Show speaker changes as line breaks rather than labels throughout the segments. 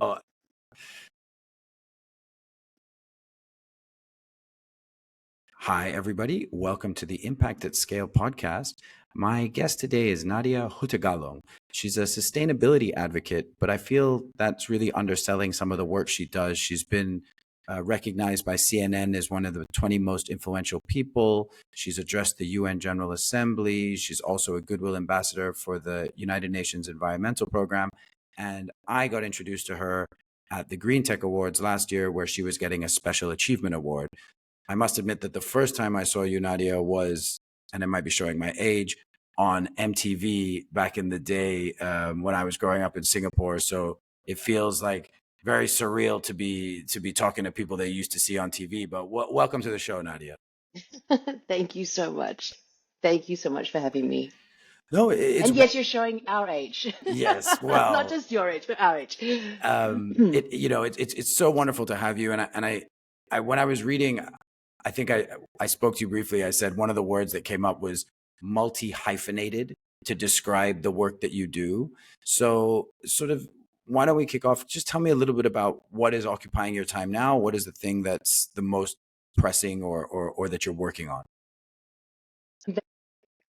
Oh, hi, everybody. Welcome to the Impact at Scale podcast. My guest today is Nadya Hutagalung. She's a sustainability advocate, but I feel that's really underselling some of the work she does. She's been recognized by CNN as one of the 20 most influential people. She's addressed the UN General Assembly. She's also a Goodwill Ambassador for the United Nations Environmental Program. And I got introduced to her at the Green Tech Awards last year, where she was getting a Special Achievement Award. I must admit that the first time I saw you, Nadia, was, and it might be showing my age, on MTV back in the day when I was growing up in Singapore. So it feels like very surreal to be talking to people that you used to see on TV. But welcome to the show, Nadia.
Thank you so much. Thank you so much for having me.
No, it's
And yes, you're showing our age.
yes.
Not
Well,
just your age, but our age.
it's so wonderful to have you. And I when I was reading, I think I spoke to you briefly. I said one of the words that came up was multi hyphenated to describe the work that you do. So sort of why don't we kick off? Just tell me a little bit about what is occupying your time now. What is the thing that's the most pressing or that you're working on?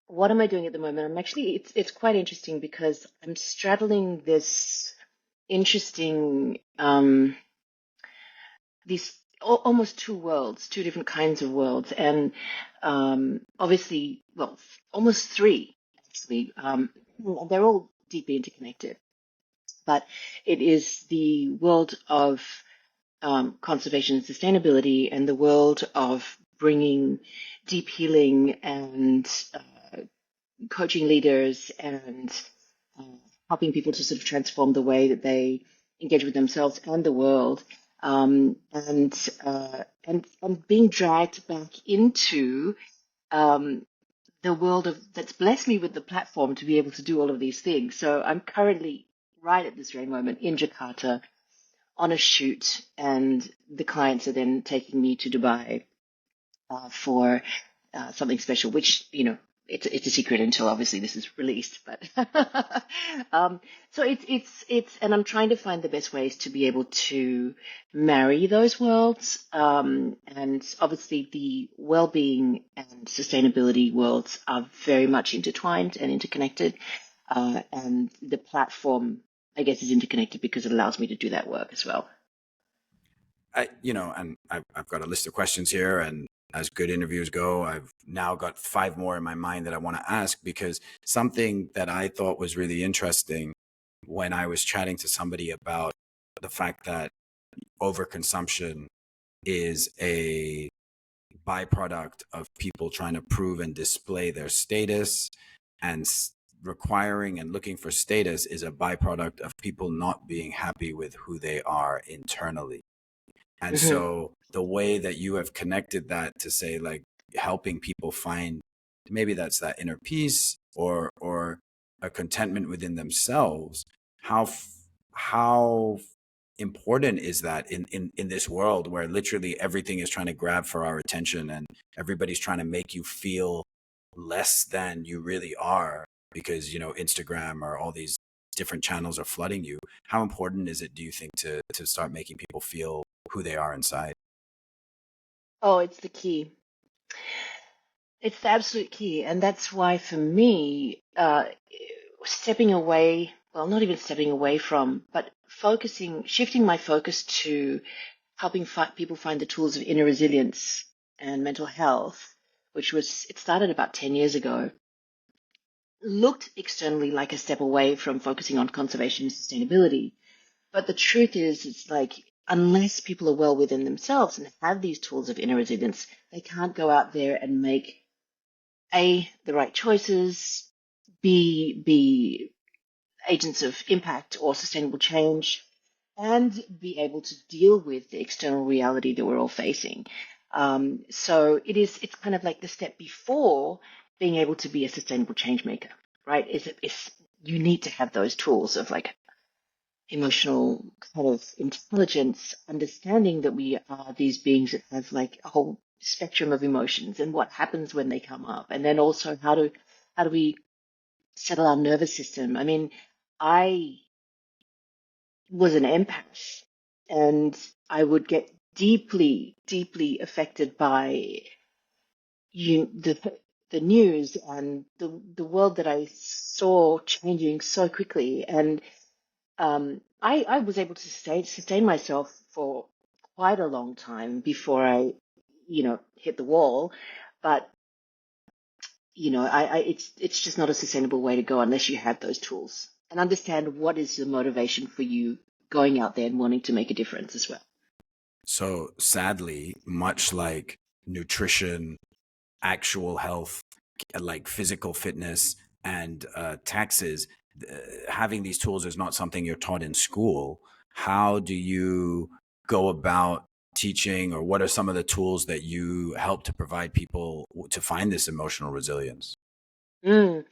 What am I doing at the moment? I'm actually, it's quite interesting because I'm straddling this interesting, these almost two worlds, two different kinds of worlds, and obviously, well, almost three actually. They're all deeply interconnected, but it is the world of conservation and sustainability and the world of bringing deep healing and coaching leaders and uh, helping people to sort of transform the way that they engage with themselves and the world, and being dragged back into um, the world of that's blessed me with the platform to be able to do all of these things. So I'm currently right at this very moment in Jakarta on a shoot, and the clients are then taking me to Dubai for something special, which it's a secret until obviously this is released. But so and I'm trying to find the best ways to be able to marry those worlds, and obviously the well-being and sustainability worlds are very much intertwined and interconnected, and the platform, I guess, is interconnected because it allows me to do that work as well.
I've got a list of questions here, and as good interviews go, I've now got five more in my mind that I want to ask, because something that I thought was really interesting when I was chatting to somebody about the fact that overconsumption is a byproduct of people trying to prove and display their status, and requiring and looking for status is a byproduct of people not being happy with who they are internally. And
Hmm.
so the way that you have connected that to say, like, helping people find, maybe that's that inner peace or a contentment within themselves, how important is that in this world where literally everything is trying to grab for our attention, and everybody's trying to make you feel less than you really are, because Instagram or all these different channels are flooding you. How important is it, do you think, to start making people feel who they are inside?
Oh, it's the key. It's the absolute key. And that's why, for me, stepping away, well, not even stepping away from, but shifting my focus to helping people find the tools of inner resilience and mental health, it started about 10 years ago, looked externally like a step away from focusing on conservation and sustainability. But the truth is, it's like, unless people are well within themselves and have these tools of inner resilience, they can't go out there and make the right choices, be agents of impact or sustainable change, and be able to deal with the external reality that we're all facing. So it's kind of like the step before being able to be a sustainable change maker, right? Is you need to have those tools of like emotional kind of intelligence, understanding that we are these beings that have like a whole spectrum of emotions and what happens when they come up, and then also how do we settle our nervous system. I mean, I was an empath, and I would get deeply, deeply affected by you the news and the world that I saw changing so quickly. And I was able to sustain myself for quite a long time before I, hit the wall. But it's just not a sustainable way to go unless you have those tools and understand what is the motivation for you going out there and wanting to make a difference as well.
So sadly, much like nutrition, actual health, like physical fitness and taxes, having these tools is not something you're taught in school. How do you go about teaching, or what are some of the tools that you help to provide people to find this emotional resilience?
Mm.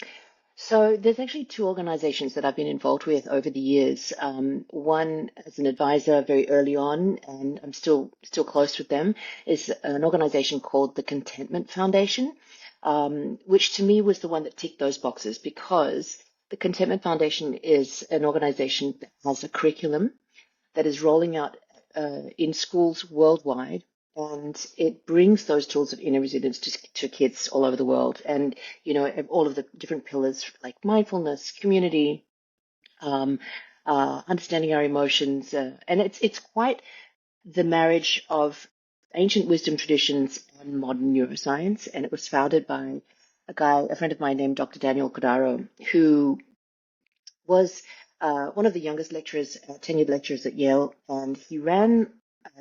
So there's actually two organizations that I've been involved with over the years. One as an advisor very early on, and I'm still close with them, is an organization called the Contentment Foundation, which to me was the one that ticked those boxes because the Contentment Foundation is an organization that has a curriculum that is rolling out in schools worldwide. And it brings those tools of inner resilience to kids all over the world. And, all of the different pillars like mindfulness, community, um, understanding our emotions. And it's quite the marriage of ancient wisdom traditions and modern neuroscience. And it was founded by a friend of mine named Dr. Daniel Kodaro, who was one of the youngest lecturers, tenured lecturers at Yale, and he ran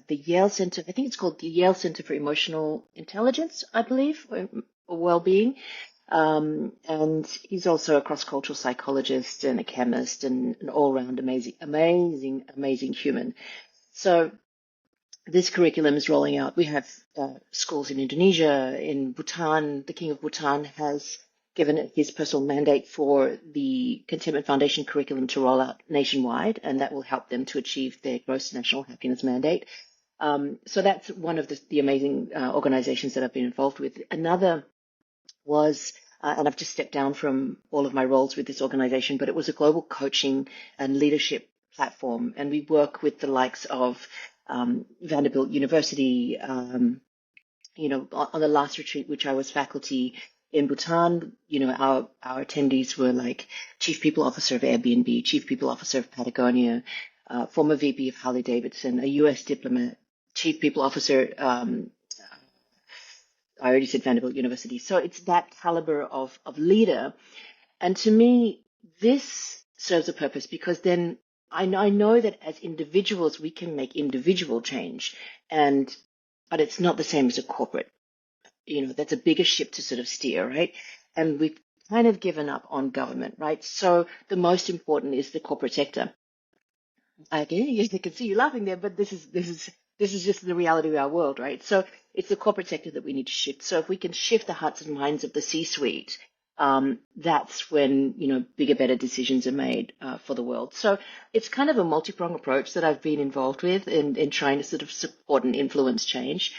the Yale Center. I think it's called the Yale Center for Emotional Intelligence, I believe, or well-being. And he's also a cross-cultural psychologist and a chemist and an all-round amazing, amazing, amazing human. So this curriculum is rolling out. We have schools in Indonesia, in Bhutan. The King of Bhutan has given his personal mandate for the Contentment Foundation curriculum to roll out nationwide, and that will help them to achieve their gross national happiness mandate. So that's one of the amazing organizations that I've been involved with. Another was, and I've just stepped down from all of my roles with this organization, but it was a global coaching and leadership platform. And we work with the likes of Vanderbilt University. On the last retreat, which I was faculty in Bhutan, our attendees were like Chief People Officer of Airbnb, Chief People Officer of Patagonia, former VP of Harley Davidson, a U.S. diplomat, Chief People Officer. I already said Vanderbilt University. So it's that caliber of leader. And to me, this serves a purpose because then I know that as individuals, we can make individual change. But it's not the same as a corporate. That's a bigger ship to sort of steer, right? And we've kind of given up on government, right? So the most important is the corporate sector. I can see you laughing there, but this is just the reality of our world, right? So it's the corporate sector that we need to shift. So if we can shift the hearts and minds of the C-suite, that's when bigger, better decisions are made for the world. So it's kind of a multi-pronged approach that I've been involved with in trying to sort of support and influence change.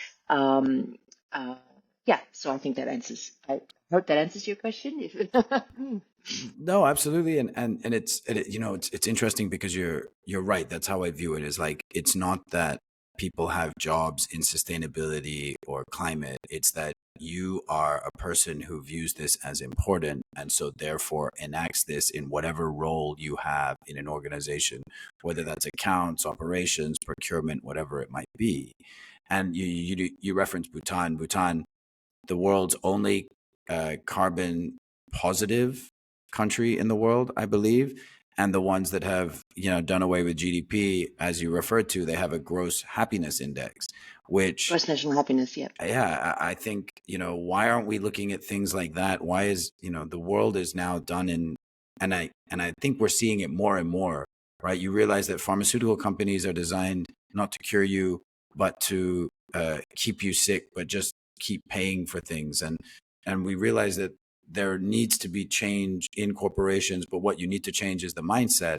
Yeah, so I think that answers. I hope that answers your question.
No, absolutely, and it's interesting because you're right. That's how I view it. Is like it's not that people have jobs in sustainability or climate. It's that you are a person who views this as important, and so therefore enacts this in whatever role you have in an organization, whether that's accounts, operations, procurement, whatever it might be. And you referenced Bhutan. Bhutan, the world's only carbon positive country in the world, I believe. And the ones that have, done away with GDP, as you referred to, they have a gross happiness index, which,
Gross national happiness, yeah.
yeah, I think, why aren't we looking at things like that? Why is, the world is now done in, and I think we're seeing it more and more, right? You realize that pharmaceutical companies are designed not to cure you, but to keep you sick, but just keep paying for things. And we realize that there needs to be change in corporations, but what you need to change is the mindset.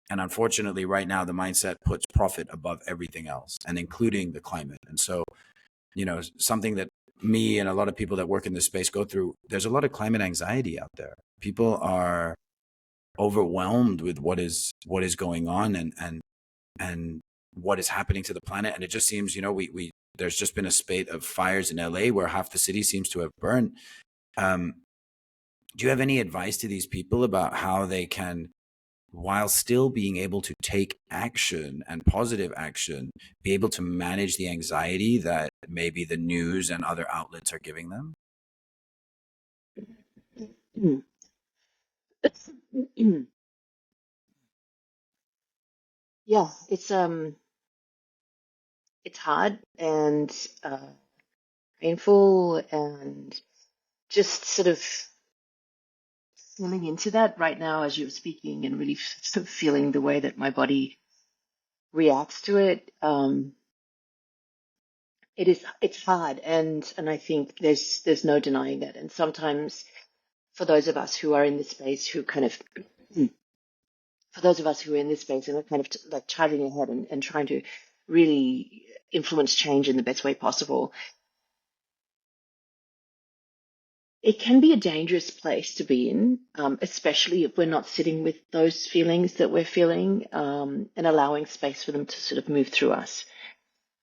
And unfortunately, right now, the mindset puts profit above everything else, and including the climate. And so, something that me and a lot of people that work in this space go through, there's a lot of climate anxiety out there. People are overwhelmed with what is going on, and and what is happening to the planet. And it just seems, we there's just been a spate of fires in LA where half the city seems to have burned. Do you have any advice to these people about how they can, while still being able to take action and positive action, be able to manage the anxiety that maybe the news and other outlets are giving them?
Yeah, it's hard and painful, and just sort of feeling into that right now as you were speaking, and really sort of feeling the way that my body reacts to it. It's hard, and I think there's no denying that. And sometimes for those of us who are in this space, who kind of for those of us who are in this space and are kind of like charging ahead and trying to really influence change in the best way possible, it can be a dangerous place to be in, especially if we're not sitting with those feelings that we're feeling, and allowing space for them to sort of move through us.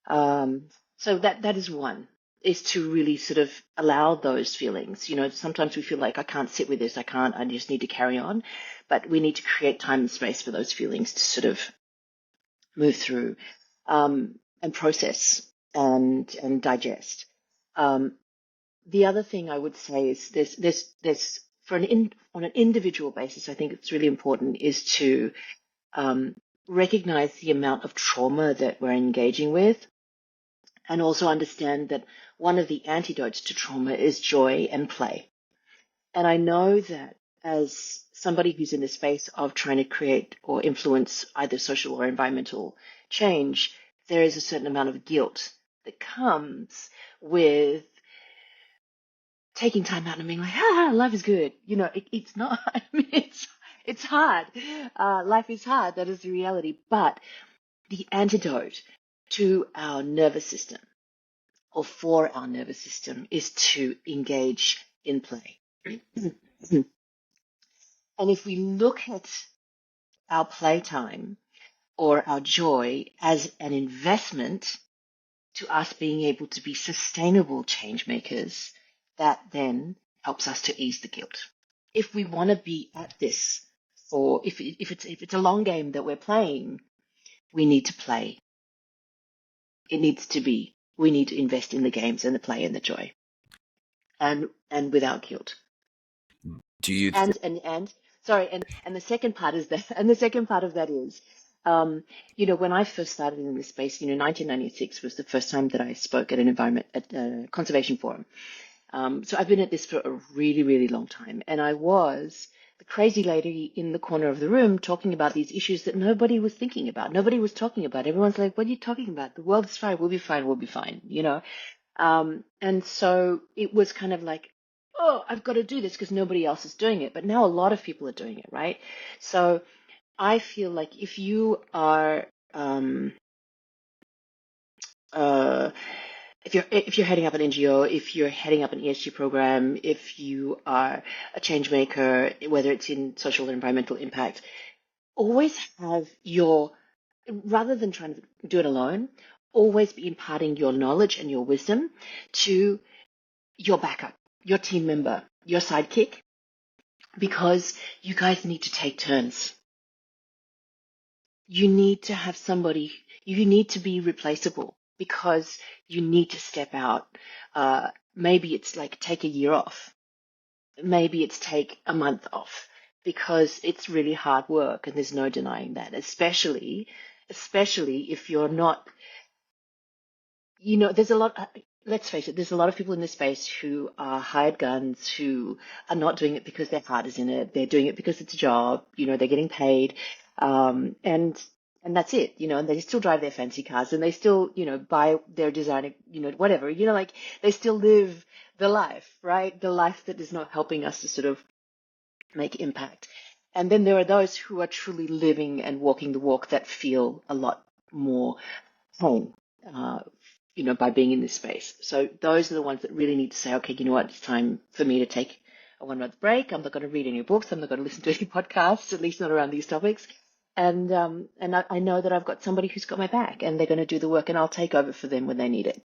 So that is one, is to really sort of allow those feelings. Sometimes we feel like, I can't sit with this, I just need to carry on. But we need to create time and space for those feelings to sort of move through, and process and digest. The other thing I would say is there's on an individual basis, I think it's really important is to recognize the amount of trauma that we're engaging with, and also understand that one of the antidotes to trauma is joy and play. And I know that as somebody who's in the space of trying to create or influence either social or environmental change, there is a certain amount of guilt that comes with taking time out and being like, life is good. It's not. I mean, it's hard. Life is hard. That is the reality. But the antidote to our nervous system, or for our nervous system, is to engage in play. And if we look at our playtime or our joy as an investment to us being able to be sustainable change makers, that then helps us to ease the guilt. If we want to be at this if it's a long game that we're playing, we need to play. We need to invest in the games and the play and the joy, and without guilt.
Do you
And sorry, and the second part is that, and the second part of that is, when I first started in this space, 1996 was the first time that I spoke at a conservation forum. So I've been at this for a really, really long time, and I was the crazy lady in the corner of the room talking about these issues that nobody was thinking about, nobody was talking about. Everyone's like, "What are you talking about? The world is fine. We'll be fine. We'll be fine." And so it was kind of like, oh, I've got to do this because nobody else is doing it. But now a lot of people are doing it, right? So I feel like if you are, if you're heading up an NGO, if you're heading up an ESG program, if you are a change maker, whether it's in social or environmental impact, always have rather than trying to do it alone, always be imparting your knowledge and your wisdom to your backup, your team member, your sidekick, because you guys need to take turns. You need to have somebody, you need to be replaceable, because you need to step out. Maybe it's like take a year off. Maybe it's take a month off, because it's really hard work, and there's no denying that, especially if you're not, there's a lot, let's face it, there's a lot of people in this space who are hired guns, who are not doing it because their heart is in it. They're doing it because it's a job, they're getting paid. And that's it, and they still drive their fancy cars, and they still, buy their designer, whatever, like they still live the life, right? The life that is not helping us to sort of make impact. And then there are those who are truly living and walking the walk that feel a lot more home, by being in this space. So those are the ones that really need to say, okay, you know what, it's time for me to take a 1 month break. I'm not going to read any books. I'm not going to listen to any podcasts, at least not around these topics. And I know that I've got somebody who's got my back, and they're going to do the work, and I'll take over for them when they need it.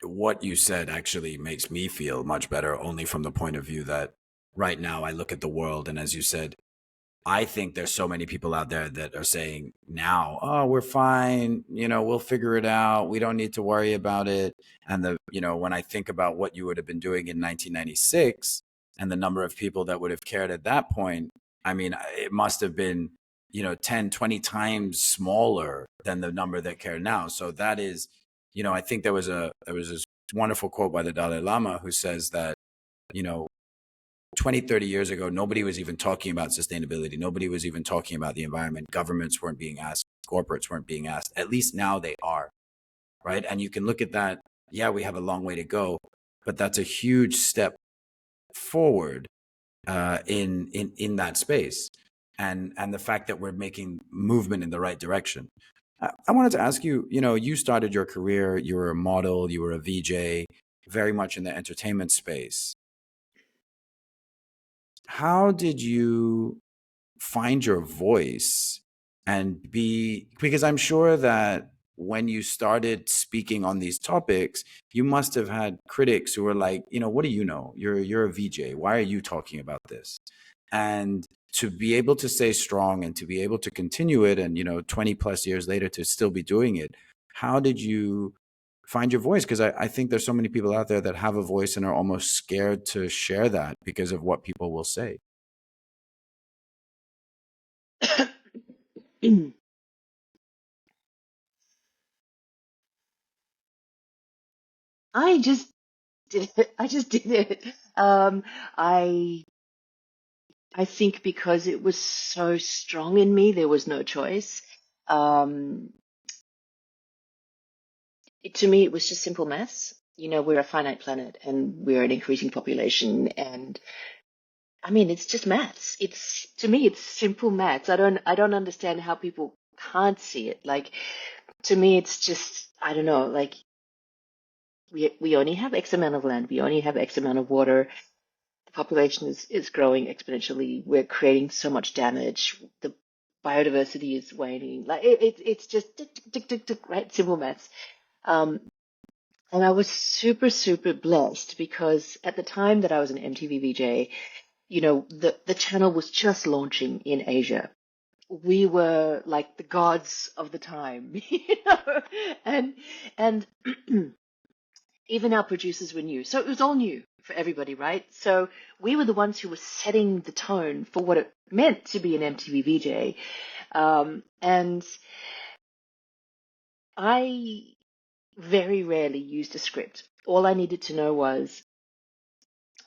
What you said actually makes me feel much better, only from the point of view that right now I look at the world, and as you said, I think there's so many people out there that are saying now, oh, we're fine, we'll figure it out, we don't need to worry about it. And when I think about what you would have been doing in 1996 and the number of people that would have cared at that point, I mean, it must have been 10, 20 times smaller than the number that care now. So that is, I think there was this wonderful quote by the Dalai Lama who says that, 20, 30 years ago, nobody was even talking about sustainability. Nobody was even talking about the environment. Governments weren't being asked. Corporates weren't being asked. At least now they are, right? And you can look at that. Yeah, we have a long way to go, but that's a huge step forward in that space. And the fact that we're making movement in the right direction. I wanted to ask you, you started your career, you were a model, you were a VJ, very much in the entertainment space. How did you find your voice and because I'm sure that when you started speaking on these topics, you must have had critics who were like, what do you know? You're a VJ. Why are you talking about this? And to be able to stay strong and to be able to continue it and, 20 plus years later to still be doing it, how did you find your voice? Because I think there's so many people out there that have a voice and are almost scared to share that because of what people will say.
I just did it. I just did it. I think because it was so strong in me, there was no choice. Um, to me, it was just simple maths. We're a finite planet, and we're an increasing population, and I mean, it's just maths. To me, it's simple maths. I don't understand how people can't see it. Like, to me, it's just, I don't know, like, we only have X amount of land, we only have X amount of water. The population is growing exponentially. We're creating so much damage. The biodiversity is waning. Like, it's just tick, tick, tick, tick, tick, right? Simple maths. Um, and I was super, super blessed because at the time that I was an MTV VJ, the channel was just launching in Asia. We were like the gods of the time, and even our producers were new. So it was all new for everybody, right? So we were the ones who were setting the tone for what it meant to be an MTV VJ. And I very rarely used a script. All I needed to know was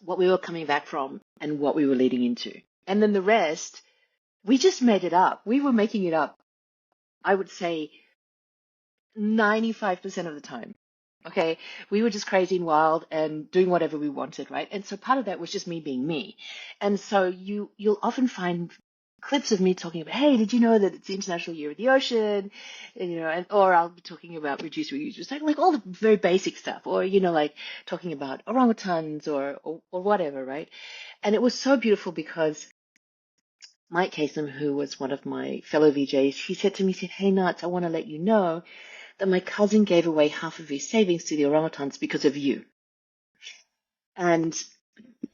what we were coming back from and what we were leading into. And then the rest, we just made it up. We were making it up, I would say, 95% of the time. Okay, we were just crazy and wild and doing whatever we wanted, right? And so part of that was just me being me. And so you'll often find clips of me talking about, hey, did you know that it's the International Year of the Ocean? And or I'll be talking about reduce, reuse, recycle, like all the very basic stuff, or like talking about orangutans or whatever, right? And it was so beautiful because Mike Kasem, who was one of my fellow VJs, he said to me, he said, hey, Nuts, I want to let you know that my cousin gave away half of his savings to the orangutans because of you. And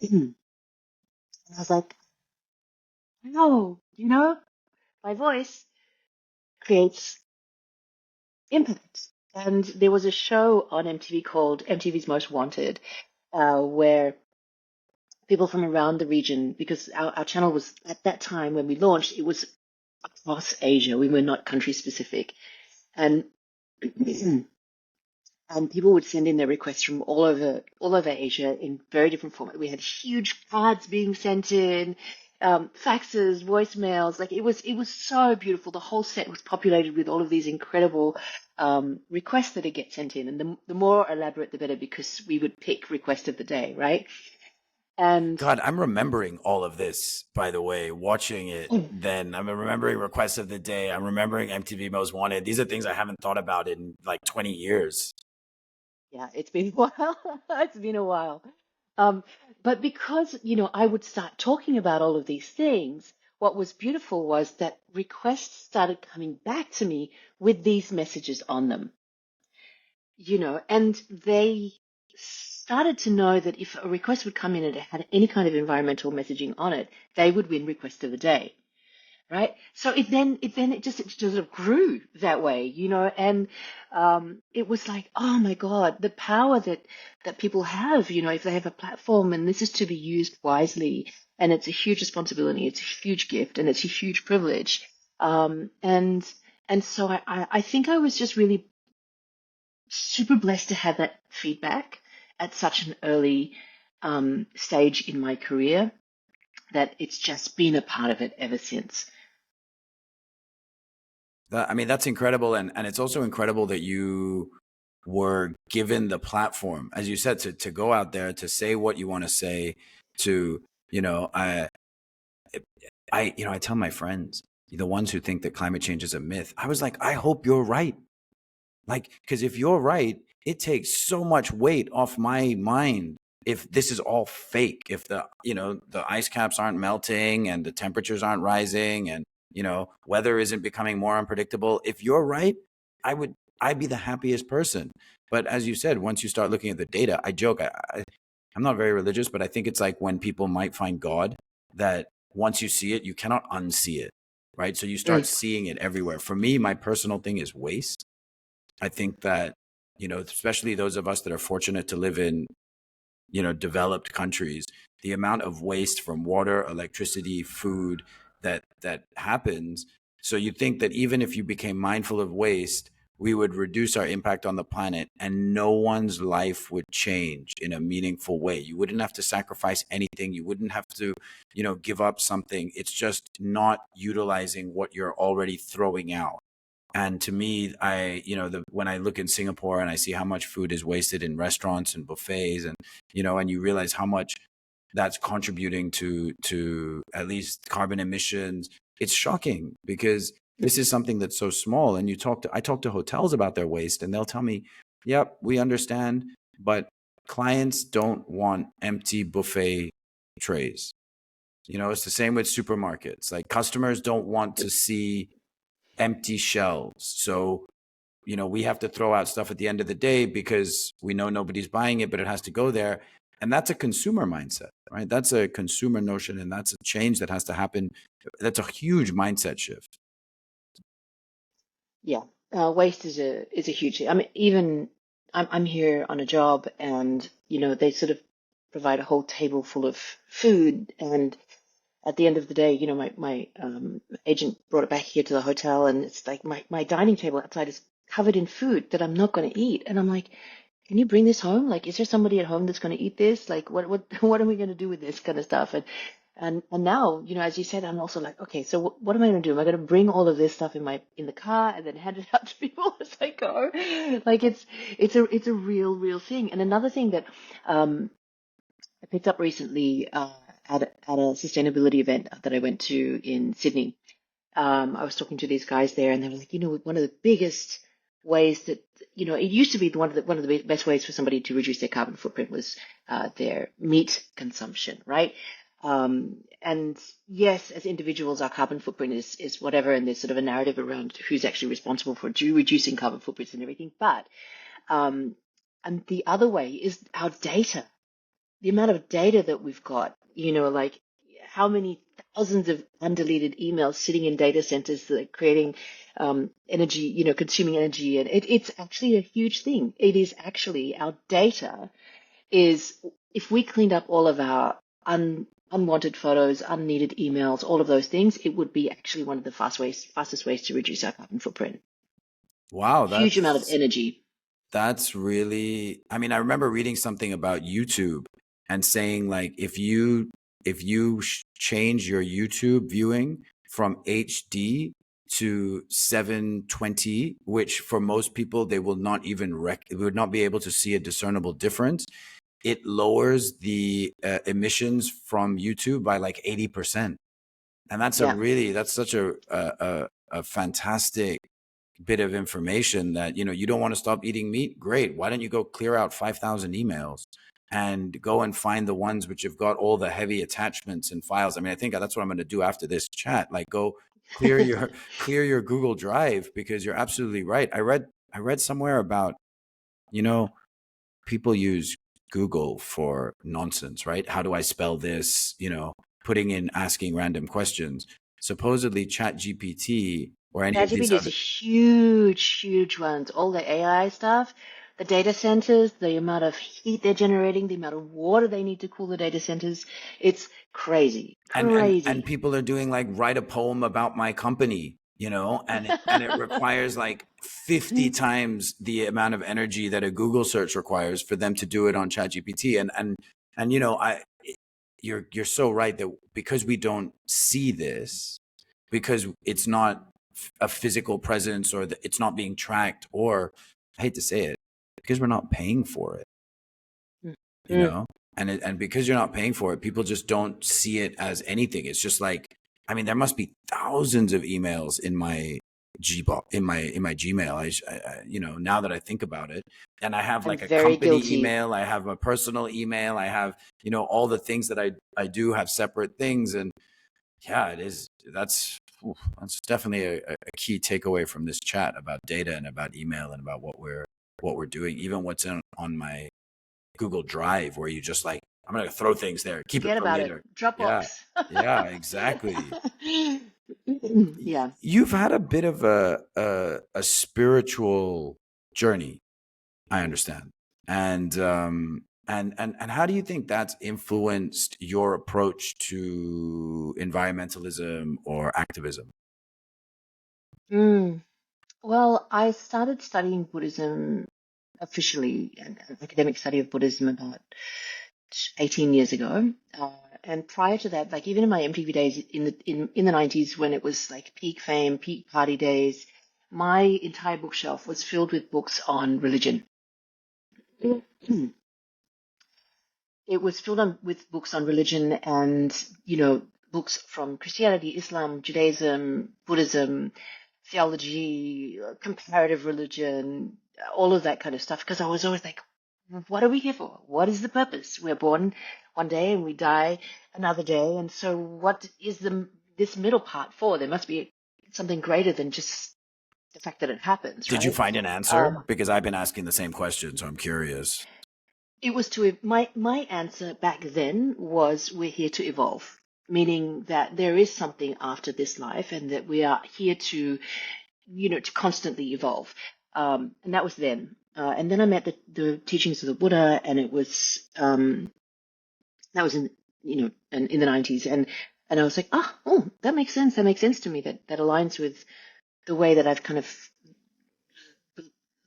I was like, no, my voice creates impact. And there was a show on MTV called MTV's Most Wanted, where people from around the region, because our channel was, at that time when we launched, it was across Asia. We were not country specific. And and people would send in their requests from all over Asia in very different formats. We had huge cards being sent in, faxes, voicemails. Like, it was so beautiful. The whole set was populated with all of these incredible requests that would get sent in, and the more elaborate, the better, because we would pick request of the day, right? And
God, I'm remembering all of this, by the way, watching it then. I'm remembering Requests of the Day. I'm remembering MTV Most Wanted. These are things I haven't thought about in like 20 years.
yeah, it's been a while. It's been a while. Um, but because, I would start talking about all of these things, what was beautiful was that requests started coming back to me with these messages on them, and they started to know that if a request would come in and it had any kind of environmental messaging on it, they would win request of the day. Right. So it just sort of grew that way, and it was like, oh my God, the power that people have, if they have a platform, and this is to be used wisely, and it's a huge responsibility, it's a huge gift, and it's a huge privilege. And so I think I was just really super blessed to have that feedback at such an early stage in my career, that it's just been a part of it ever since.
I mean, that's incredible. And it's also incredible that you were given the platform, as you said, to go out there, to say what you want to say, to, I tell my friends, the ones who think that climate change is a myth, I was like, I hope you're right. Like, because if you're right, it takes so much weight off my mind if this is all fake, if the ice caps aren't melting and the temperatures aren't rising and, weather isn't becoming more unpredictable. If you're right, I'd be the happiest person. But as you said, once you start looking at the data, I joke, I'm not very religious, but I think it's like when people might find God, that once you see it, you cannot unsee it, right? So you start
Mm.
seeing it everywhere. For me, my personal thing is waste. I think that, especially those of us that are fortunate to live in, developed countries, the amount of waste from water, electricity, food that happens. So you think that even if you became mindful of waste, we would reduce our impact on the planet and no one's life would change in a meaningful way. You wouldn't have to sacrifice anything. You wouldn't have to, give up something. It's just not utilizing what you're already throwing out. And to me, when I look in Singapore and I see how much food is wasted in restaurants and buffets, and and you realize how much that's contributing to at least carbon emissions, it's shocking because this is something that's so small. And I talk to hotels about their waste, and they'll tell me, "Yep, we understand, but clients don't want empty buffet trays." It's the same with supermarkets. Like customers don't want to see empty shelves. So, we have to throw out stuff at the end of the day because we know nobody's buying it, but it has to go there. And that's a consumer mindset, right? That's a consumer notion, and that's a change that has to happen. That's a huge mindset shift.
Yeah, waste is a huge thing. I mean, even I'm here on a job, and they sort of provide a whole table full of food, and at the end of the day, my agent brought it back here to the hotel, and it's like my dining table outside is covered in food that I'm not going to eat, and I'm like, can you bring this home? Like, is there somebody at home that's going to eat this? Like, what what are we going to do with this kind of stuff? And now, as you said, I'm also like, okay, so what am I going to do? Am I going to bring all of this stuff in the car and then hand it out to people as I go? Like, it's a real thing. And another thing that I picked up recently at a sustainability event that I went to in Sydney. I was talking to these guys there, and they were like, one of the biggest ways that it used to be one of the best ways for somebody to reduce their carbon footprint was their meat consumption, right? And yes, as individuals, our carbon footprint is whatever, and there's sort of a narrative around who's actually responsible for reducing carbon footprints and everything. But and the other way is our data, the amount of data that we've got, like how many thousands of undeleted emails sitting in data centers that are creating energy, consuming energy. And it's actually a huge thing. It is actually our data is, if we cleaned up all of our unwanted photos, unneeded emails, all of those things, it would be actually one of the fastest ways to reduce our carbon footprint.
Wow,
Huge amount of energy.
that's really, I mean, I remember reading something about YouTube and saying like if you change your YouTube viewing from HD to 720, which for most people they will not even would not be able to see a discernible difference, it lowers the emissions from YouTube by like 80%. And
Yeah.
that's such a fantastic bit of information that, you don't want to stop eating meat. Great. Why don't you go clear out 5,000 emails? and go and find the ones which have got all the heavy attachments and files. I mean, I think that's what I'm going to do after this chat. Like, go clear your Google Drive, because you're absolutely right. I read somewhere about, people use Google for nonsense, right? How do I spell this? Asking random questions. Supposedly ChatGPT or any of these
ChatGPT is a
other,
huge, huge one. All the AI stuff, the data centers, the amount of heat they're generating, the amount of water they need to cool the data centers. It's crazy,
and
crazy.
people are doing like, write a poem about my company, and it requires like 50 times the amount of energy that a Google search requires for them to do it on ChatGPT. And I you're so right that because we don't see this, because it's not a physical presence, or it's not being tracked, or, I hate to say it, because we're not paying for it, you
Mm.
know and because you're not paying for it, people just don't see it as anything. It's just like, I mean, there must be thousands of emails in my in my Gmail. Now that I think about it, and I have
I'm
like a
very
company
guilty.
email, I have a personal email, I have, all the things that I do have separate things. And yeah, it is. That's definitely a key takeaway from this chat about data and about email and about what we're doing, even what's on my Google Drive, where you just like, I'm going to throw things there, keep it
Forget
for
about it.
later. Yeah.
Dropbox.
Yeah, exactly.
Yeah.
You've had a bit of a spiritual journey, I understand. And how do you think that's influenced your approach to environmentalism or activism?
Mm. Well, I started studying Buddhism officially, an academic study of Buddhism about 18 years ago. And prior to that, like even in my MTV days in the 90s, when it was like peak fame, peak party days, my entire bookshelf was filled with books on religion. It was filled with books on religion and, books from Christianity, Islam, Judaism, Buddhism, theology, comparative religion, all of that kind of stuff. Because I was always like, what are we here for? What is the purpose? We're born one day and we die another day. And so what is this middle part for? There must be something greater than just the fact that it happens,
Did you
right?
find an
Um,
answer? Because I've been asking the same question, so I'm curious.
It was my answer back then was we're here to evolve, meaning that there is something after this life and that we are here to, to constantly evolve. And that was then. And then I met the teachings of the Buddha, and it was that was in the 90s, and I was like, oh, that makes sense. That makes sense to me. That aligns with the way that I've kind of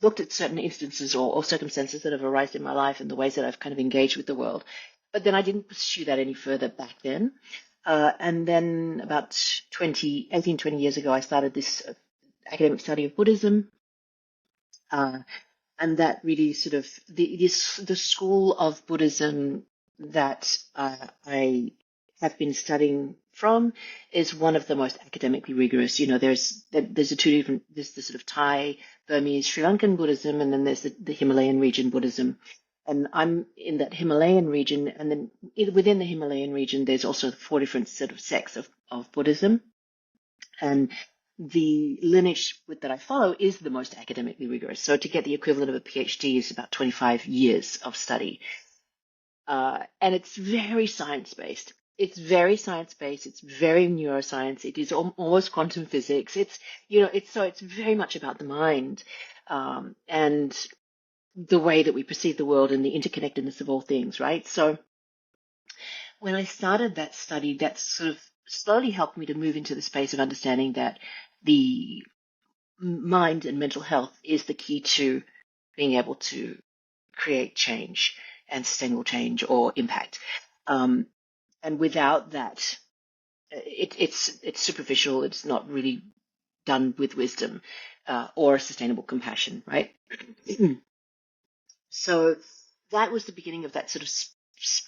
looked at certain instances or circumstances that have arisen in my life and the ways that I've kind of engaged with the world. But then I didn't pursue that any further back then. And then about 20 years ago, I started this academic study of Buddhism. And that really sort of the school of Buddhism that I have been studying from is one of the most academically rigorous. There's the sort of Thai, Burmese, Sri Lankan Buddhism, and then there's the Himalayan region Buddhism. And I'm in that Himalayan region, and then within the Himalayan region, there's also 4 different sort of sects of Buddhism. And the lineage that I follow is the most academically rigorous. So to get the equivalent of a PhD is about 25 years of study. And it's very science-based. It's very science-based. It's very neuroscience. It is almost quantum physics. It's very much about the mind, and the way that we perceive the world and the interconnectedness of all things, right? So when I started that study, that sort of slowly helped me to move into the space of understanding that the mind and mental health is the key to being able to create change and sustainable change or impact. And without that, it's superficial. It's not really done with wisdom or sustainable compassion, right? So that was the beginning of that sort of,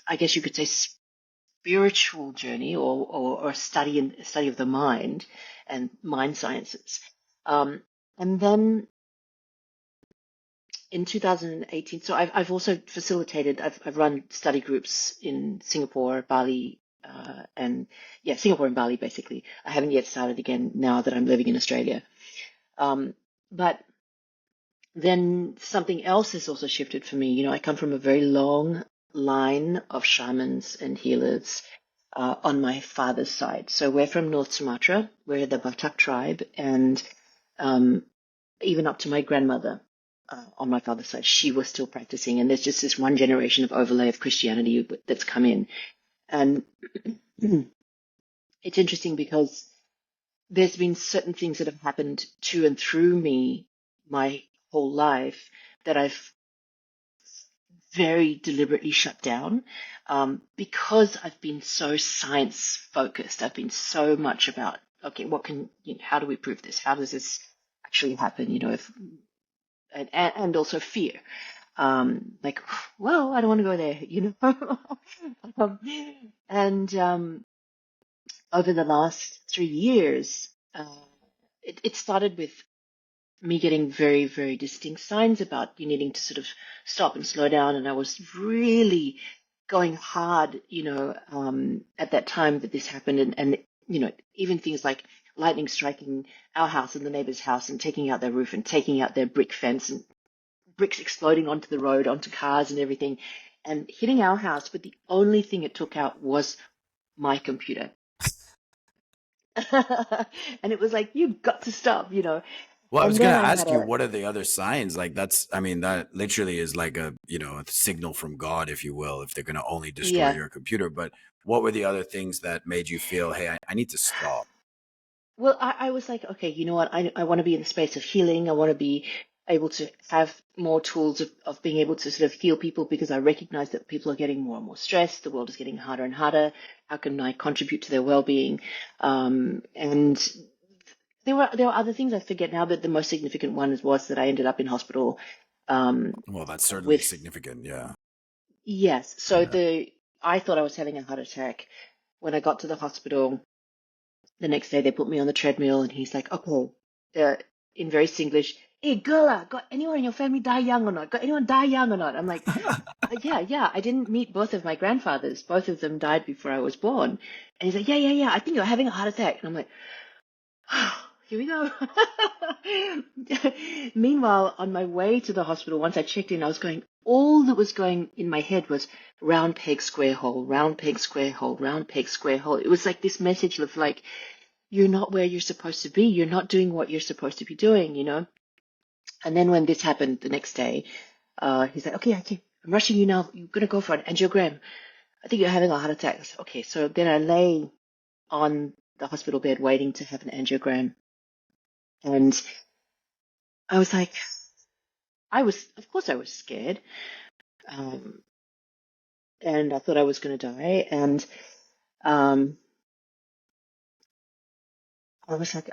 I guess you could say, spiritual journey or study of the mind and mind sciences. And then in 2018. So I've also facilitated. I've run study groups in Singapore, Bali, and yeah, Singapore and Bali basically. I haven't yet started again now that I'm living in Australia. But then something else has also shifted for me. I come from a very long line of shamans and healers on my father's side. So we're from North Sumatra. We're the Batak tribe, and even up to my grandmother on my father's side, she was still practicing. And there's just this one generation of overlay of Christianity that's come in. And it's interesting because there's been certain things that have happened to and through me my whole life that I've very deliberately shut down because I've been so science focused. I've been so much about, okay, how do we prove this? How does this actually happen? And also fear. Like, well, I don't want to go there. And over the last 3 years, it started with me getting very, very distinct signs about you needing to sort of stop and slow down. And I was really going hard, at that time that this happened. And even things like lightning striking our house and the neighbor's house and taking out their roof and taking out their brick fence and bricks exploding onto the road, onto cars and everything, and hitting our house. But the only thing it took out was my computer. And it was like, you've got to stop.
Well, I
And
was going
then
to
I
ask
had
you, what are the other signs? Like that literally is like a signal from God, if you will, if they're going to only destroy
yeah.
your computer. But what were the other things that made you feel, hey, I need to stop?
Well, I was like, okay, you know what? I want to be in the space of healing. I want to be able to have more tools of being able to sort of heal people because I recognize that people are getting more and more stressed. The world is getting harder and harder. How can I contribute to their well-being? And there were other things I forget now, but the most significant one was that I ended up in hospital
Well, that's certainly
with,
significant. Yeah.
yes. So
Yeah.
I thought I was having a heart attack. When I got to the hospital, the next day they put me on the treadmill and he's like, okay, in very Singlish, hey girl, got anyone in your family die young or not? Got anyone die young or not? I'm like, yeah, I didn't meet both of my grandfathers. Both of them died before I was born. And he's like, yeah, I think you're having a heart attack. And I'm like, here we go. Meanwhile, on my way to the hospital, once I checked in, all that was going in my head was round peg, square hole, round peg, square hole, round peg, square hole. It was like this message of like, you're not where you're supposed to be. You're not doing what you're supposed to be doing. And then when this happened the next day, he's like, okay, I'm rushing you now. You're going to go for an angiogram. I think you're having a heart attack. I said, okay. So then I lay on the hospital bed waiting to have an angiogram. And I was like, of course I was scared. And I thought I was going to die. And I was like,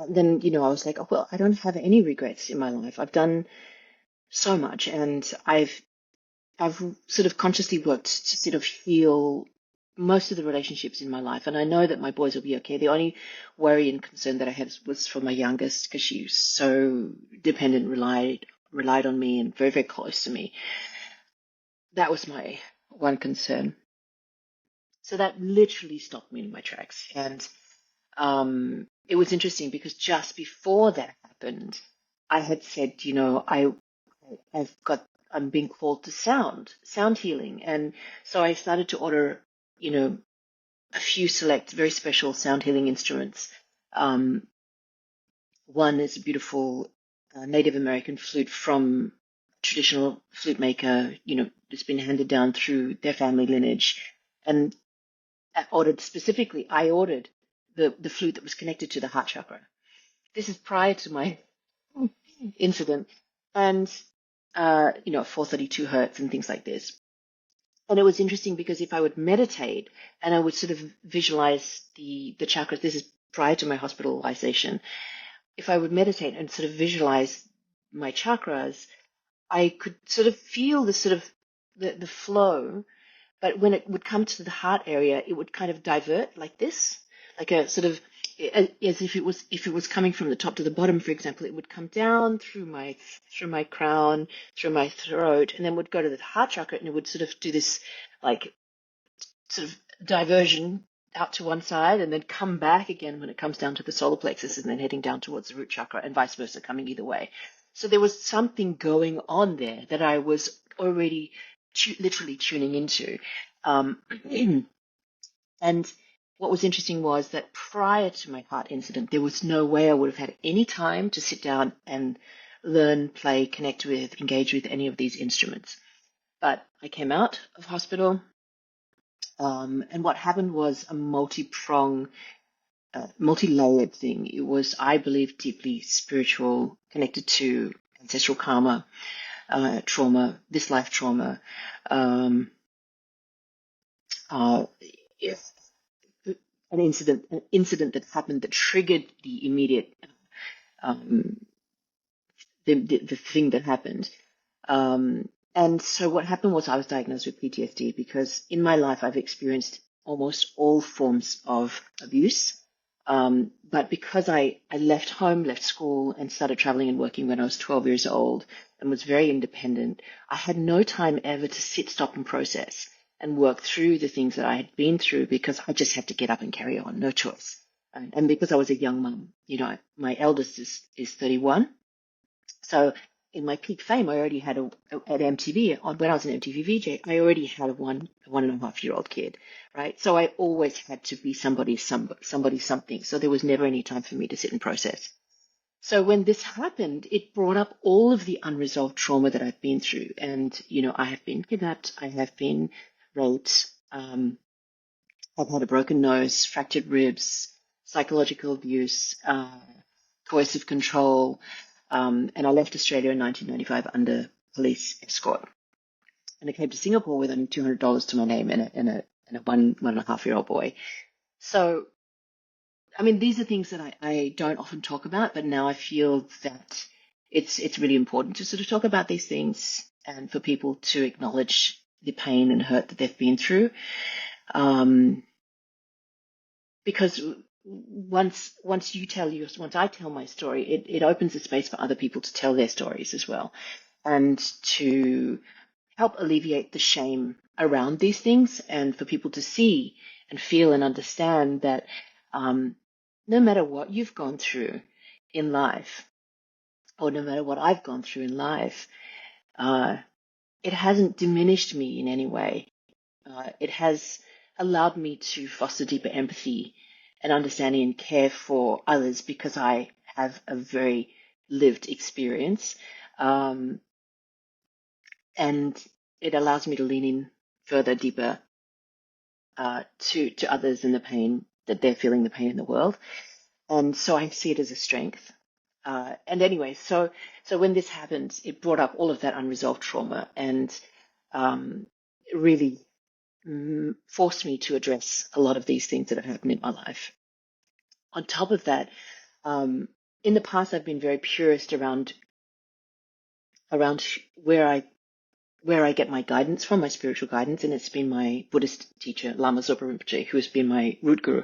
then, I was like, oh, well, I don't have any regrets in my life. I've done so much, and I've sort of consciously worked to sort of heal most of the relationships in my life, and I know that my boys will be okay. The only worry and concern that I had was for my youngest because she was so dependent, relied on me, and very, very close to me. That was my one concern. So that literally stopped me in my tracks, and it was interesting because just before that happened, I had said, I'm being called to sound healing. And so I started to order, a few select very special sound healing instruments. One is a beautiful Native American flute from a traditional flute maker, that's been handed down through their family lineage. And I ordered the flute that was connected to the heart chakra. This is prior to my incident. And 432 hertz and things like this. And it was interesting because if I would meditate and I would sort of visualize the chakras, this is prior to my hospitalization. If I would meditate and sort of visualize my chakras, I could sort of feel the sort of the flow, but when it would come to the heart area, it would kind of divert like this, like a sort of, as if it was coming from the top to the bottom, for example, it would come down through my crown, through my throat, and then would go to the heart chakra, and it would sort of do this like sort of diversion out to one side, and then come back again when it comes down to the solar plexus, and then heading down towards the root chakra, and vice versa, coming either way. So there was something going on there that I was already literally tuning into. And what was interesting was that prior to my heart incident, there was no way I would have had any time to sit down and learn, play, connect with, engage with any of these instruments. But I came out of hospital, and what happened was a multi-pronged, multi-layered thing. It was, I believe, deeply spiritual, connected to ancestral karma, trauma, this life trauma, an incident that happened that triggered the immediate the thing that happened. And so what happened was I was diagnosed with PTSD because in my life I've experienced almost all forms of abuse. But because I left home, left school, and started traveling and working when I was 12 years old and was very independent, I had no time ever to sit, stop, and process and work through the things that I had been through because I just had to get up and carry on, no choice. And because I was a young mum, my eldest is 31. So in my peak fame, I already had at MTV, when I was an MTV VJ, I already had a 1.5-year-old kid, right? So I always had to be somebody something. So there was never any time for me to sit and process. So when this happened, it brought up all of the unresolved trauma that I've been through. And, I have been kidnapped. I have been raped. I've had a broken nose, fractured ribs, psychological abuse, coercive control. And I left Australia in 1995 under police escort. And I came to Singapore with only $200 to my name and a 1.5-year-old boy. So, I mean, these are things that I don't often talk about, but now I feel that it's really important to sort of talk about these things and for people to acknowledge the pain and hurt that they've been through. Because once I tell my story, it opens the space for other people to tell their stories as well, and to help alleviate the shame around these things, and for people to see and feel and understand that no matter what you've gone through in life, or no matter what I've gone through in life, it hasn't diminished me in any way. It has allowed me to foster deeper empathy and understanding and care for others because I have a very lived experience. And it allows me to lean in further, deeper to others and the pain that they're feeling, the pain in the world. And so I see it as a strength. And anyway, so when this happened, it brought up all of that unresolved trauma and really forced me to address a lot of these things that have happened in my life. On top of that, in the past, I've been very purist around where I get my guidance from, my spiritual guidance, and it's been my Buddhist teacher, Lama Zopa Rinpoche, who has been my root guru,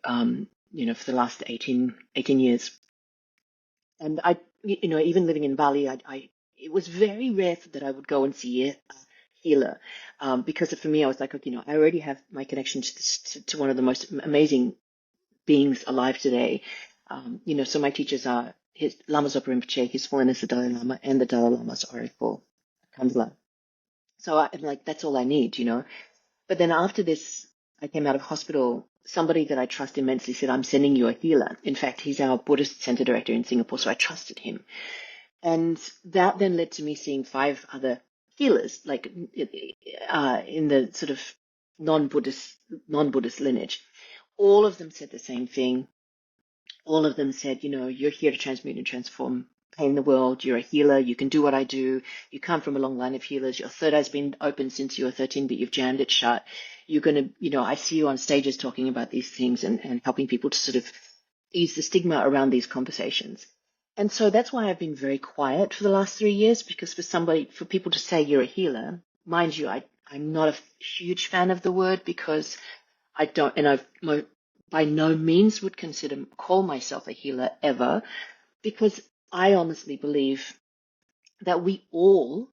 for the last 18 years. And even living in Bali, it was very rare that I would go and see a healer, because for me, I was like, I already have my connection to one of the most amazing beings alive today. So my teachers are Lama Zopa Rinpoche, His Holiness the Dalai Lama, and the Dalai Lama's oracle, Kandla. So that's all I need, But then after this, I came out of hospital. Somebody that I trust immensely said, I'm sending you a healer. In fact, he's our Buddhist center director in Singapore, so I trusted him. And that then led to me seeing 5 other healers, like in the sort of non-Buddhist lineage. All of them said the same thing. All of them said, you're here to transmute and transform pain in the world. You're a healer. You can do what I do. You come from a long line of healers. Your third eye's been open since you were 13, but you've jammed it shut. You're going to, I see you on stages talking about these things and helping people to sort of ease the stigma around these conversations. And so that's why I've been very quiet for the last 3 years, because for people to say you're a healer, mind you, I'm not a huge fan of the word because I don't, and by no means would call myself a healer ever, because I honestly believe that we all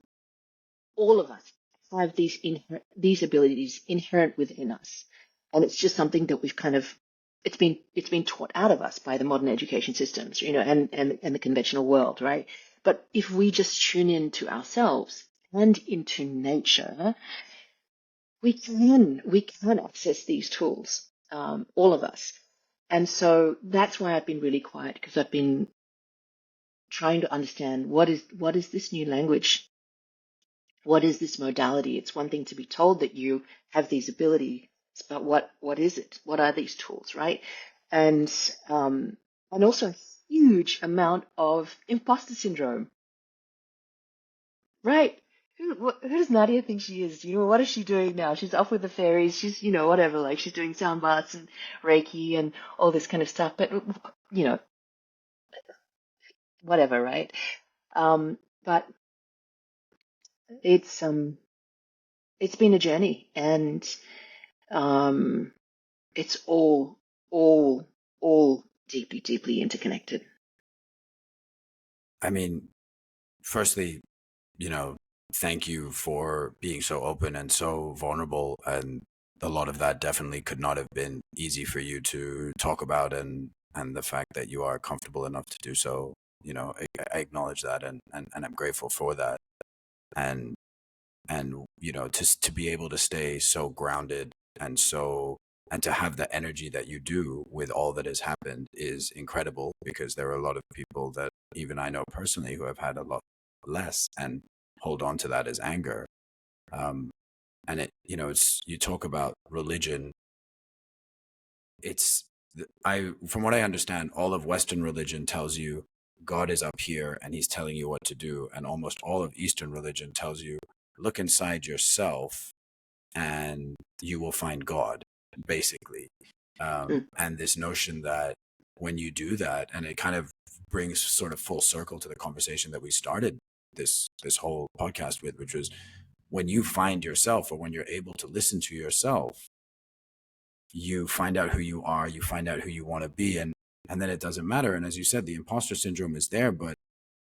of us, have these abilities inherent within us, and it's just something that we've kind of it's been taught out of us by the modern education systems, and the conventional world, right? But if we just tune in to ourselves and into nature, we can access these tools, all of us. And so that's why I've been really quiet, because I've been trying to understand what is this new language. What is this modality? It's one thing to be told that you have these abilities, but what is it? What are these tools, right? And also a huge amount of imposter syndrome, right? Who does Nadia think she is? What is she doing now? She's off with the fairies. She's, whatever, like she's doing sound baths and Reiki and all this kind of stuff. But, whatever, right? But it's been a journey, and it's all deeply, deeply interconnected.
I mean, firstly, thank you for being so open and so vulnerable. And a lot of that definitely could not have been easy for you to talk about. And the fact that you are comfortable enough to do so, I acknowledge that, and I'm grateful for that. And, to be able to stay so grounded and to have the energy that you do with all that has happened is incredible, because there are a lot of people that even I know personally who have had a lot less and hold on to that as anger. And it's, you talk about religion. From what I understand, all of Western religion tells you God is up here and he's telling you what to do. And almost all of Eastern religion tells you, look inside yourself and you will find God, basically. And this notion that when you do that, and it kind of brings sort of full circle to the conversation that we started this whole podcast with, which was, when you find yourself, or when you're able to listen to yourself, you find out who you are, you find out who you want to be, and then it doesn't matter. And as you said, the imposter syndrome is there, but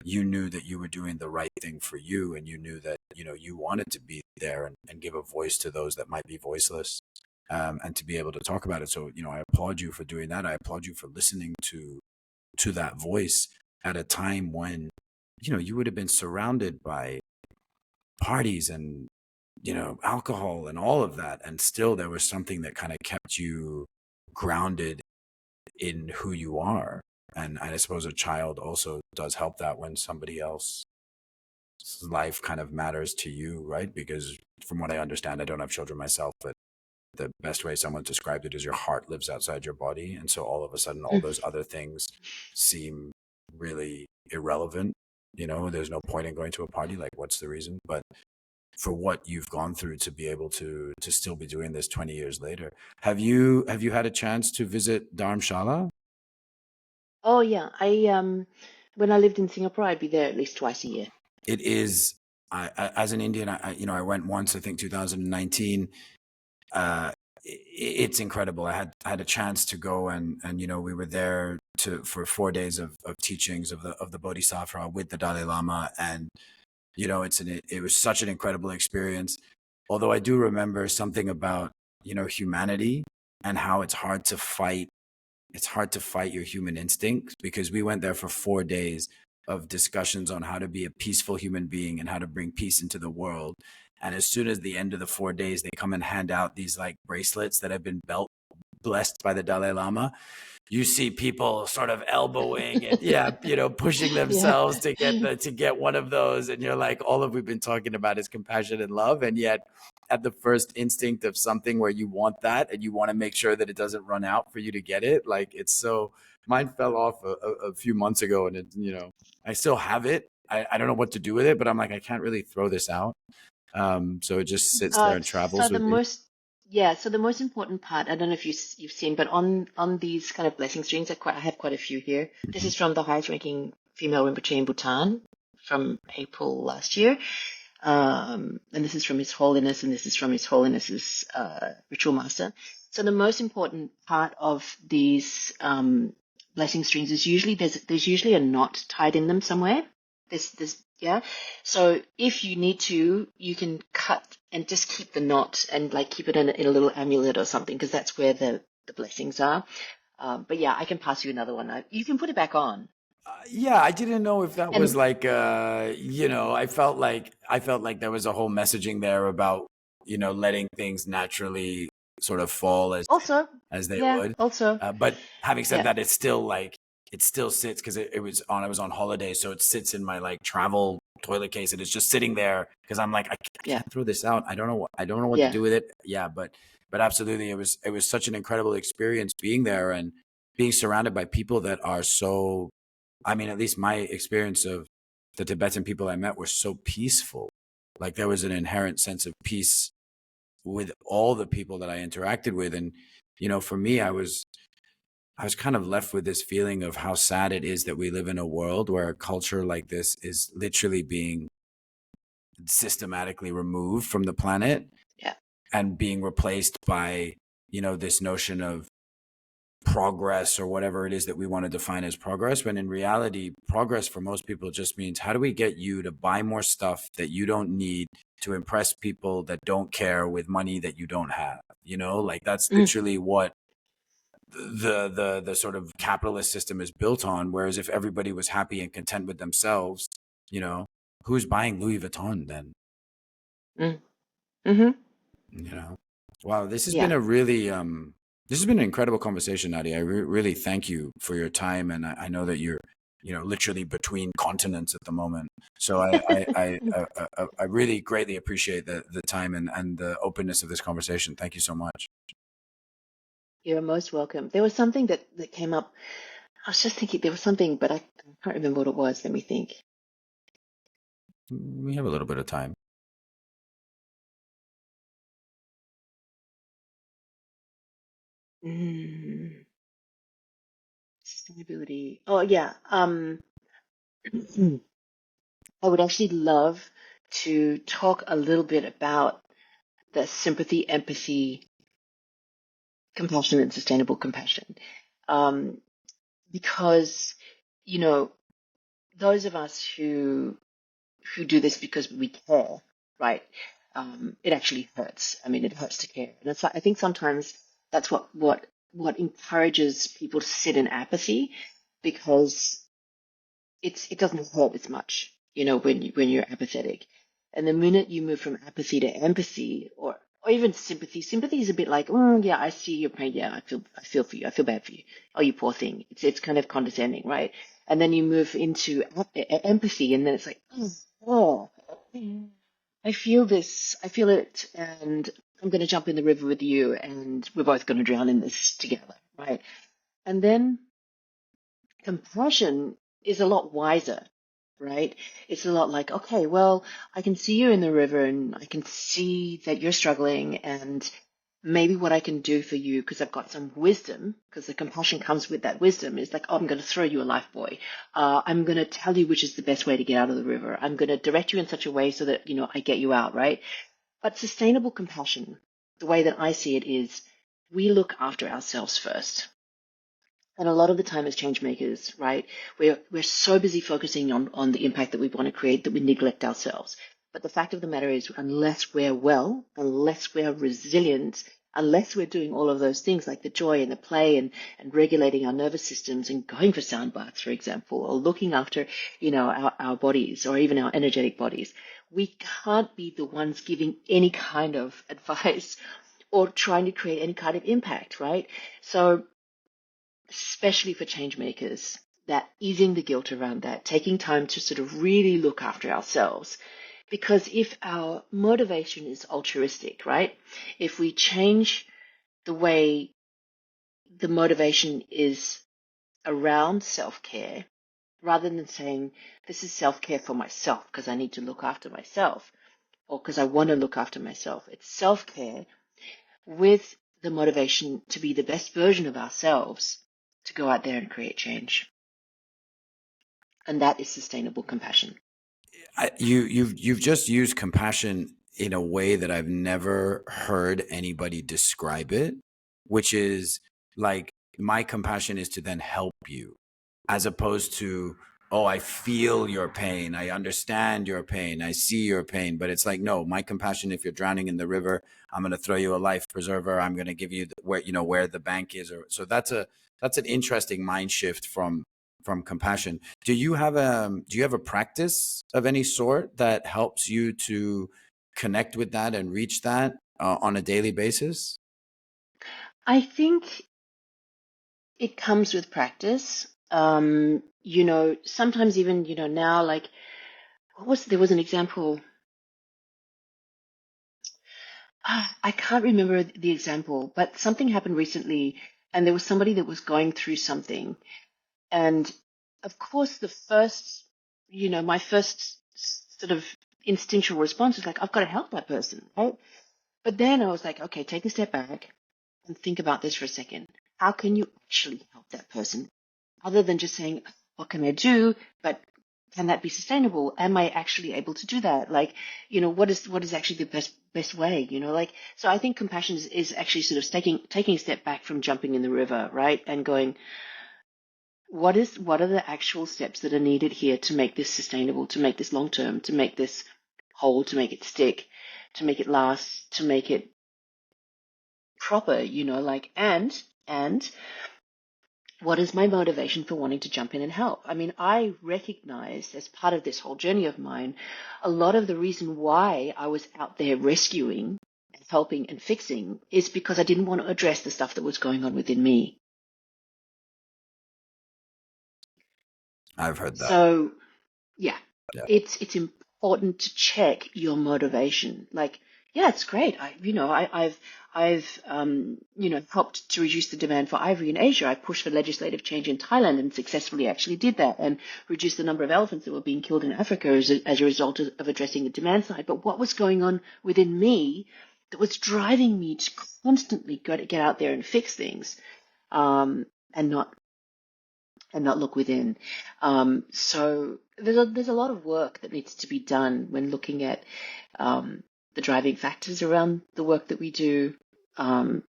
you knew that you were doing the right thing for you, and you knew that you wanted to be there and give a voice to those that might be voiceless, and to be able to talk about it. So I applaud you for doing that. I applaud you for listening to that voice at a time when you would have been surrounded by parties and alcohol and all of that, and still there was something that kind of kept you grounded in who you are. And I suppose a child also does help that, when somebody else's life kind of matters to you, right? Because from what I understand, I don't have children myself, but the best way someone described it is your heart lives outside your body. And so all of a sudden, all those other things seem really irrelevant. There's no point in going to a party. Like, what's the reason? But for what you've gone through to be able to still be doing this 20 years later. Have you had a chance to visit Dharamshala?
Oh yeah, when I lived in Singapore, I'd be there at least twice a year.
It is. As an Indian, I went once. I think 2019. It's incredible. I had a chance to go, and we were there for 4 days of teachings of the Bodhisattva with the Dalai Lama, and it was such an incredible experience. Although I do remember something about humanity and how it's hard to fight your human instincts, because we went there for 4 days of discussions on how to be a peaceful human being and how to bring peace into the world. And as soon as the end of the 4 days, they come and hand out these like bracelets that have been blessed by the Dalai Lama. You see people sort of elbowing and pushing themselves to get one of those, and you're like, all of we've been talking about is compassion and love, and yet at the first instinct of something where you want that and you want to make sure that it doesn't run out for you to get it, like, it's so, mine fell off a few months ago, and I still have it. I don't know what to do with it, but I'm like, I can't really throw this out. So it just sits there and travels with me.
So the most important part, I don't know if you've seen, but on these kind of blessing strings, I have quite a few here. This is from the highest ranking female Rinpoche in Bhutan from April last year. And this is from His Holiness, and this is from His Holiness's ritual master. So the most important part of these blessing strings is usually there's usually a knot tied in them somewhere. Yeah. So if you need to, you can cut and just keep the knot and like keep it in a little amulet or something, because that's where the blessings are. But yeah, I can pass you another one. You can put it back on.
Yeah, I didn't know if that was
And
like, I felt like there was a whole messaging there about, letting things naturally sort of fall
also,
as they
yeah,
would.
also,
But having said
yeah,
that, it's still like it still sits because I was on holiday, so it sits in my like travel toilet case, and it's just sitting there because I'm like I
yeah,
can't throw this out. I don't know what to
yeah.
do with it. Yeah, but absolutely, it was such an incredible experience being there and being surrounded by people that are so. I mean, at least my experience of the Tibetan people I met were so peaceful. Like there was an inherent sense of peace with all the people that I interacted with. And, for me, I was kind of left with this feeling of how sad it is that we live in a world where a culture like this is literally being systematically removed from the planet
Yeah.
and being replaced by, this notion of progress or whatever it is that we want to define as progress, when in reality progress for most people just means how do we get you to buy more stuff that you don't need to impress people that don't care with money that you don't have, like that's
Mm.
literally what the sort of capitalist system is built on. Whereas if everybody was happy and content with themselves, you know who's buying Louis Vuitton then?
Mm. Mm-hmm.
you know wow, this has been
Yeah.
a really this has been an incredible conversation, Nadia. I really thank you for your time, and I know that you're literally between continents at the moment, so I really greatly appreciate the time and the openness of this conversation. Thank you so much.
You're most welcome. There was something that came up. I was just thinking there was something, but I can't remember what it was. Let me think.
We have a little bit of time.
Mm, sustainability. Oh yeah. I would actually love to talk a little bit about the sympathy, empathy, compassion, and sustainable compassion. Um, because, you know, those of us who do this because we care, right? It actually hurts. I mean, it hurts to care, and I think sometimes that's what encourages people to sit in apathy, because it doesn't hurt as much, when you're apathetic. And the minute you move from apathy to empathy, or even sympathy is a bit like, oh yeah, I see your pain. Yeah, I feel for you. I feel bad for you. Oh, you poor thing. It's kind of condescending, right? And then you move into empathy, and then it's like, oh, I feel this. I feel it, and I'm going to jump in the river with you, and we're both going to drown in this together, right? And then compassion is a lot wiser, right? It's a lot like, okay, well, I can see you in the river and I can see that you're struggling, and maybe what I can do for you, because I've got some wisdom, because the compassion comes with that wisdom, is like, oh, I'm going to throw you a life buoy. I'm going to tell you which is the best way to get out of the river. I'm going to direct you in such a way so that, I get you out, right? But sustainable compassion, the way that I see it is, we look after ourselves first. And a lot of the time as change makers, right, we're so busy focusing on the impact that we want to create that we neglect ourselves. But the fact of the matter is, unless we're well, unless we're resilient, unless we're doing all of those things like the joy and the play and regulating our nervous systems and going for sound baths, for example, or looking after, our bodies or even our energetic bodies, we can't be the ones giving any kind of advice or trying to create any kind of impact, right? So especially for change makers, that easing the guilt around that, taking time to sort of really look after ourselves. Because if our motivation is altruistic, right? If we change the way the motivation is around self care, rather than saying, this is self care for myself because I need to look after myself or because I want to look after myself, it's self care with the motivation to be the best version of ourselves to go out there and create change. And that is sustainable compassion.
You've just used compassion in a way that I've never heard anybody describe it, which is like, my compassion is to then help you, as opposed to, oh, I feel your pain, I understand your pain, I see your pain. But it's like, no, my compassion, if you're drowning in the river, I'm going to throw you a life preserver, I'm going to give you where the bank is. Or so that's an interesting mind shift from compassion. Do you have a practice of any sort that helps you to connect with that and reach that on a daily basis?
I think it comes with practice. Sometimes even, now, like, there was an example. I can't remember the example, but something happened recently, and there was somebody that was going through something. And of course, my first sort of instinctual response was like, I've got to help that person, right? But then I was like, okay, take a step back and think about this for a second. How can you actually help that person? Other than just saying, what can I do? But can that be sustainable? Am I actually able to do that? Like, what is actually the best way? So I think compassion is actually sort of taking a step back from jumping in the river, right? And going, what are the actual steps that are needed here to make this sustainable, to make this long term, to make this whole, to make it stick, to make it last, to make it proper, and what is my motivation for wanting to jump in and help? I mean, I recognized as part of this whole journey of mine, a lot of the reason why I was out there rescuing and helping and fixing is because I didn't want to address the stuff that was going on within me.
I've heard that.
So, yeah,
Yeah.
it's important to check your motivation. Like, yeah, it's great. I've helped to reduce the demand for ivory in Asia. I pushed for legislative change in Thailand and successfully actually did that, and reduced the number of elephants that were being killed in Africa as a result of addressing the demand side. But what was going on within me that was driving me to constantly get out there and fix things, and not look within. So there's a lot of work that needs to be done when looking at the driving factors around the work that we do, and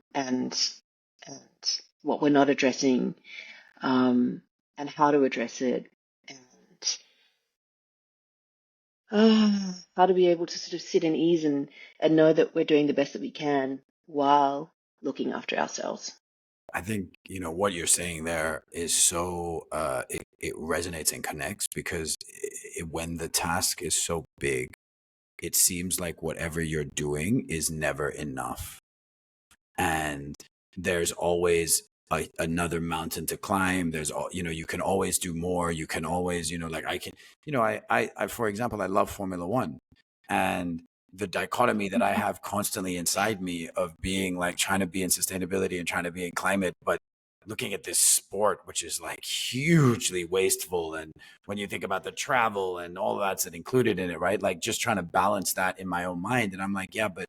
what we're not addressing, and how to address it, and how to be able to sort of sit in ease and know that we're doing the best that we can while looking after ourselves.
I think, what you're saying there is so, it resonates and connects, because when the task is so big, it seems like whatever you're doing is never enough. And there's always another mountain to climb. There's you can always do more. You can always, like I can, I, for example, I love Formula One, and the dichotomy that I have constantly inside me of being like trying to be in sustainability and trying to be in climate, but looking at this sport, which is like hugely wasteful. And when you think about the travel and all of that's included in it, right? Like just trying to balance that in my own mind. And I'm like, yeah, but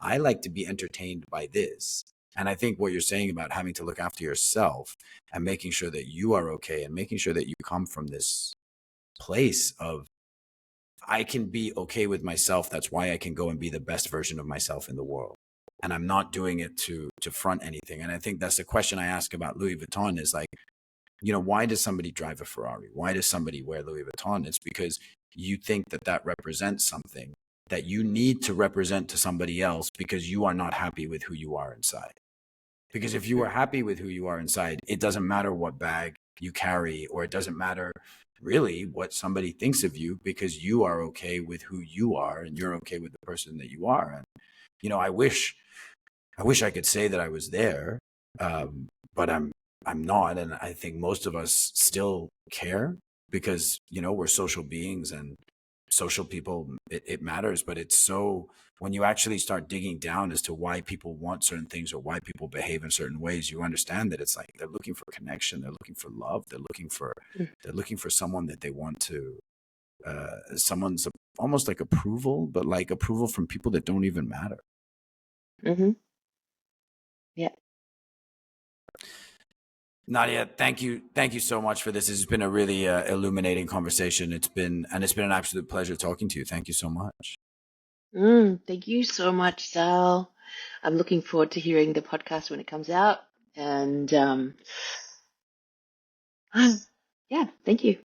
I like to be entertained by this. And I think what you're saying about having to look after yourself and making sure that you are okay, and making sure that you come from this place of, I can be okay with myself. That's why I can go and be the best version of myself in the world. And I'm not doing it to front anything. And I think that's the question I ask about Louis Vuitton is like, why does somebody drive a Ferrari? Why does somebody wear Louis Vuitton? It's because you think that that represents something that you need to represent to somebody else, because you are not happy with who you are inside. Because if you are happy with who you are inside, it doesn't matter what bag you carry, or it doesn't matter really what somebody thinks of you, because you are okay with who you are, and you're okay with the person that you are. And, I wish I could say that I was there, but I'm not. And I think most of us still care, because, we're social beings, and social people, it matters. But it's so, when you actually start digging down as to why people want certain things or why people behave in certain ways, you understand that it's like they're looking for connection, they're looking for love, they're looking for someone that they want to, someone's almost like approval, but like approval from people that don't even matter.
Mm-hmm. Yeah.
Nadya, thank you so much for this. It's been a really illuminating conversation. It's been an absolute pleasure talking to you. Thank you so much.
Thank you so much, Zal. I'm looking forward to hearing the podcast when it comes out. And yeah, thank you.